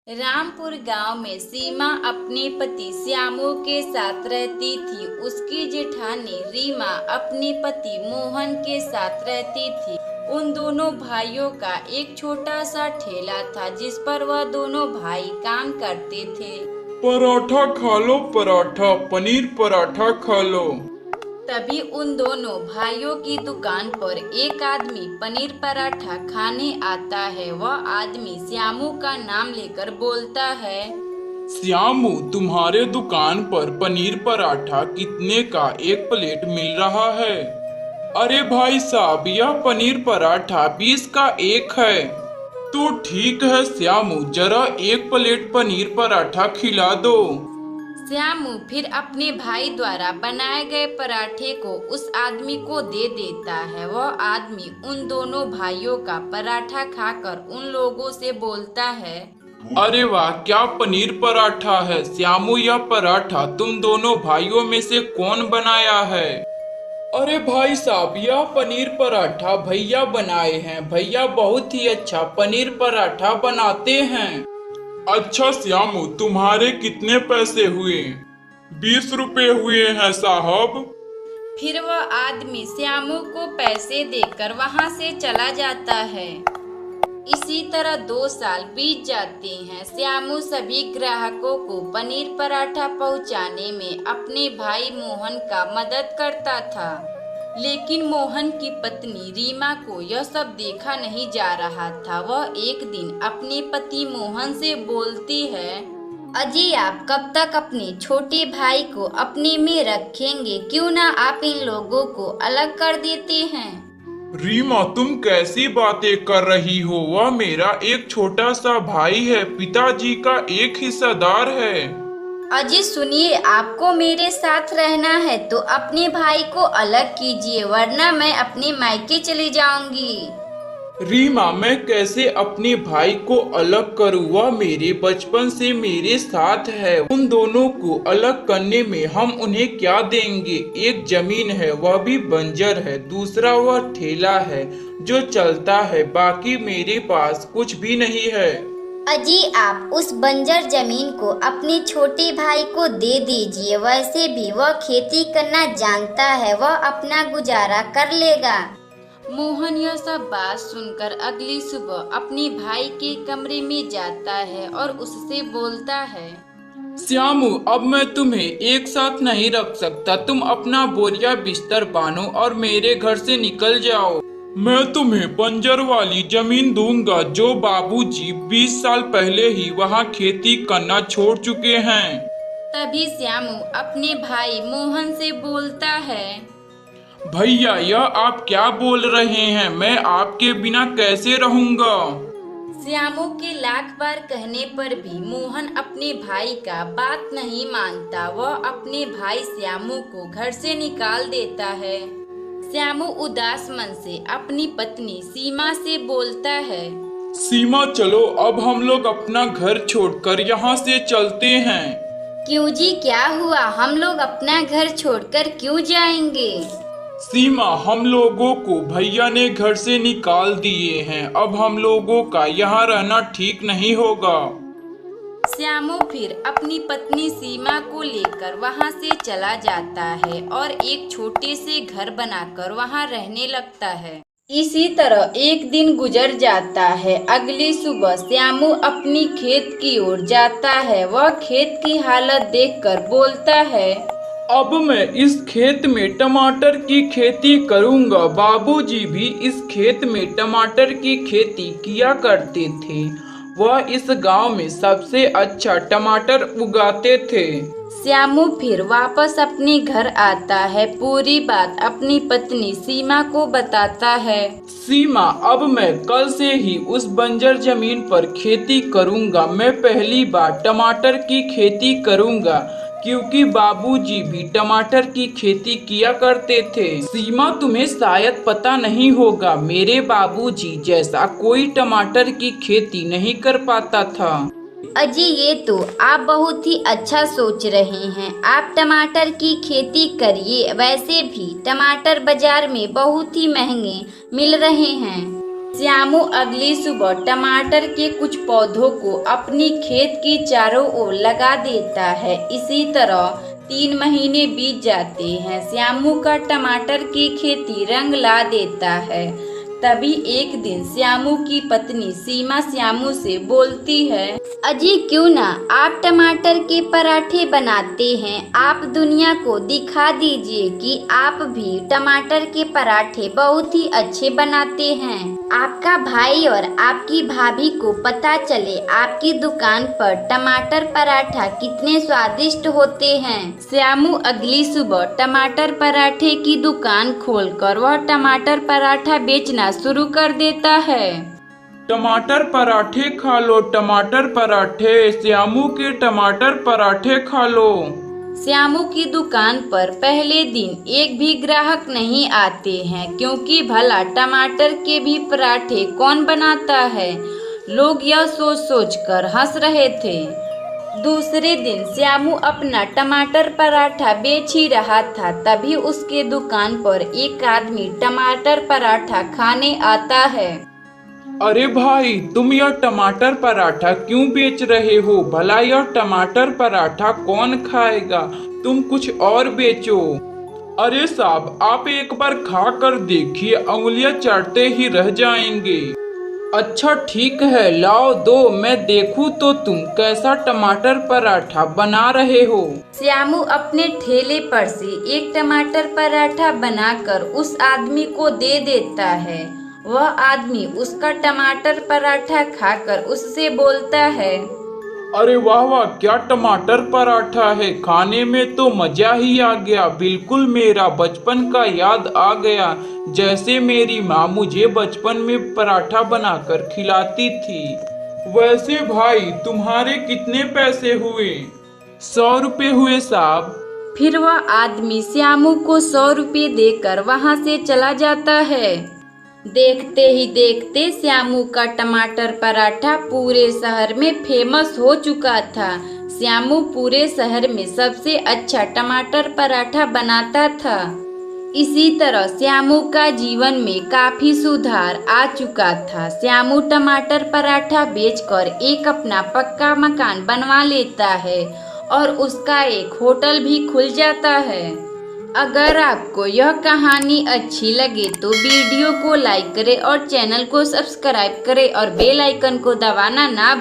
रामपुर गांव में सीमा अपने पति श्यामू के साथ रहती थी। उसकी जेठानी रीमा अपने पति मोहन के साथ रहती थी। उन दोनों भाइयों का एक छोटा सा ठेला था जिस पर वह दोनों भाई काम करते थे। पराठा खा लो, पराठा, पनीर पराठा खा लो। तभी उन दोनों भाइयों की दुकान पर एक आदमी पनीर पराठा खाने आता है। वह आदमी श्यामू का नाम लेकर बोलता है, श्यामू, तुम्हारे दुकान पर पनीर पराठा कितने का एक प्लेट मिल रहा है? अरे भाई साहब, यह पनीर पराठा 20 का एक है। तो ठीक है श्यामू, जरा एक प्लेट पनीर पराठा खिला दो। श्यामू फिर अपने भाई द्वारा बनाए गए पराठे को उस आदमी को दे देता है। वह आदमी उन दोनों भाइयों का पराठा खाकर उन लोगों से बोलता है, अरे वाह, क्या पनीर पराठा है श्यामू। यह पराठा तुम दोनों भाइयों में से कौन बनाया है? अरे भाई साहब, यह पनीर पराठा भैया बनाए हैं। भैया बहुत ही अच्छा पनीर पराठा बनाते हैं। अच्छा श्यामू, तुम्हारे कितने पैसे हुए? 20 रुपए हुए हैं साहब। फिर वह आदमी श्यामू को पैसे देकर वहां से चला जाता है। इसी तरह 2 साल बीत जाते हैं। श्यामू सभी ग्राहकों को पनीर पराठा पहुंचाने में अपने भाई मोहन का मदद करता था। लेकिन मोहन की पत्नी रीमा को यह सब देखा नहीं जा रहा था। वह एक दिन अपने पति मोहन से बोलती है, अजी आप कब तक अपने छोटे भाई को अपने में रखेंगे? क्यों ना आप इन लोगों को अलग कर देते हैं? रीमा, तुम कैसी बातें कर रही हो? वह मेरा एक छोटा सा भाई है, पिताजी का एक हिस्सेदार है। अजी सुनिए, आपको मेरे साथ रहना है तो अपने भाई को अलग कीजिए, वरना मैं अपने मायके चली जाऊंगी। रीमा, मैं कैसे अपने भाई को अलग करूँ? वह मेरे बचपन से मेरे साथ है। उन दोनों को अलग करने में हम उन्हें क्या देंगे? एक जमीन है, वह भी बंजर है। दूसरा वह ठेला है जो चलता है। बाकी मेरे पास कुछ भी नहीं है। अजी आप उस बंजर जमीन को अपने छोटे भाई को दे दीजिए। वैसे भी वह खेती करना जानता है, वह अपना गुजारा कर लेगा। मोहन यह सब बात सुनकर अगली सुबह अपने भाई के कमरे में जाता है और उससे बोलता है, श्यामू, अब मैं तुम्हें एक साथ नहीं रख सकता। तुम अपना बोरिया बिस्तर बांधो और मेरे घर से निकल जाओ। मैं तुम्हें बंजर वाली जमीन दूंगा जो बाबूजी 20 साल पहले ही वहाँ खेती करना छोड़ चुके हैं। तभी श्यामू अपने भाई मोहन से बोलता है, भैया, यह आप क्या बोल रहे हैं? मैं आपके बिना कैसे रहूंगा? श्यामू के लाख बार कहने पर भी मोहन अपने भाई का बात नहीं मानता। वह अपने भाई श्यामू को घर से निकाल देता है। श्यामू उदास मन से अपनी पत्नी सीमा से बोलता है, सीमा, चलो अब हम लोग अपना घर छोड़कर यहाँ से चलते हैं। क्यों जी, क्या हुआ? हम लोग अपना घर छोड़कर क्यों जाएंगे? सीमा, हम लोगों को भैया ने घर से निकाल दिए हैं। अब हम लोगों का यहाँ रहना ठीक नहीं होगा। श्यामू फिर अपनी पत्नी सीमा को लेकर वहां से चला जाता है और एक छोटे से घर बनाकर वहां रहने लगता है। इसी तरह एक दिन गुजर जाता है। अगली सुबह श्यामू अपनी खेत की ओर जाता है। वह खेत की हालत देखकर बोलता है, अब मैं इस खेत में टमाटर की खेती करूंगा। बाबूजी भी इस खेत में टमाटर की खेती किया करते थे। वह इस गांव में सबसे अच्छा टमाटर उगाते थे। श्यामू फिर वापस अपने घर आता है। पूरी बात अपनी पत्नी सीमा को बताता है। सीमा, अब मैं कल से ही उस बंजर जमीन पर खेती करूंगा। मैं पहली बार टमाटर की खेती करूंगा क्योंकि बाबूजी भी टमाटर की खेती किया करते थे। सीमा, तुम्हें शायद पता नहीं होगा, मेरे बाबूजी जैसा कोई टमाटर की खेती नहीं कर पाता था। अजी ये तो आप बहुत ही अच्छा सोच रहे हैं। आप टमाटर की खेती करिए। वैसे भी टमाटर बाजार में बहुत ही महंगे मिल रहे हैं। श्यामू अगली सुबह टमाटर के कुछ पौधों को अपनी खेत की चारों ओर लगा देता है। इसी तरह 3 महीने बीत जाते हैं। श्यामू का टमाटर की खेती रंग ला देता है। तभी एक दिन श्यामू की पत्नी सीमा श्यामू से बोलती है, अजी क्यों ना आप टमाटर के पराठे बनाते हैं। आप दुनिया को दिखा दीजिए कि आप भी टमाटर के पराठे बहुत ही अच्छे बनाते हैं। आपका भाई और आपकी भाभी को पता चले आपकी दुकान पर टमाटर पराठा कितने स्वादिष्ट होते हैं। श्यामू अगली सुबह टमाटर पराठे की दुकान खोलकर वह टमाटर पराठा बेचना शुरू कर देता है। टमाटर पराठे खा लो, टमाटर पराठे, श्यामू के टमाटर पराठे खा लो। श्यामू की दुकान पर पहले दिन एक भी ग्राहक नहीं आते हैं, क्योंकि भला टमाटर के भी पराठे कौन बनाता है। लोग यह सोच सोच कर हंस रहे थे। दूसरे दिन श्यामू अपना टमाटर पराठा बेच ही रहा था। तभी उसके दुकान पर एक आदमी टमाटर पराठा खाने आता है। अरे भाई, तुम यह टमाटर पराठा क्यों बेच रहे हो? भला यह टमाटर पराठा कौन खाएगा? तुम कुछ और बेचो। अरे साहब, आप एक बार खा कर देखिए, उंगलियां चाटते ही रह जाएंगे। अच्छा ठीक है, लाओ दो, मैं देखूं तो तुम कैसा टमाटर पराठा बना रहे हो। श्यामू अपने ठेले पर से एक टमाटर पराठा बनाकर उस आदमी को दे देता है। वह आदमी उसका टमाटर पराठा खाकर उससे बोलता है, अरे वाह वाह, क्या टमाटर पराठा है। खाने में तो मजा ही आ गया। बिल्कुल मेरा बचपन का याद आ गया, जैसे मेरी माँ मुझे बचपन में पराठा बनाकर खिलाती थी। वैसे भाई, तुम्हारे कितने पैसे हुए? 100 रुपए हुए साहब। फिर वह आदमी श्यामू को 100 रुपये देकर वहाँ से चला जाता है। देखते ही देखते श्यामू का टमाटर पराठा पूरे शहर में फेमस हो चुका था। श्यामू पूरे शहर में सबसे अच्छा टमाटर पराठा बनाता था। इसी तरह श्यामू का जीवन में काफी सुधार आ चुका था। श्यामू टमाटर पराठा बेचकर एक अपना पक्का मकान बनवा लेता है और उसका एक होटल भी खुल जाता है। अगर आपको यह कहानी अच्छी लगे तो वीडियो को लाइक करें और चैनल को सब्सक्राइब करें और बेल आइकन को दबाना ना भूलें।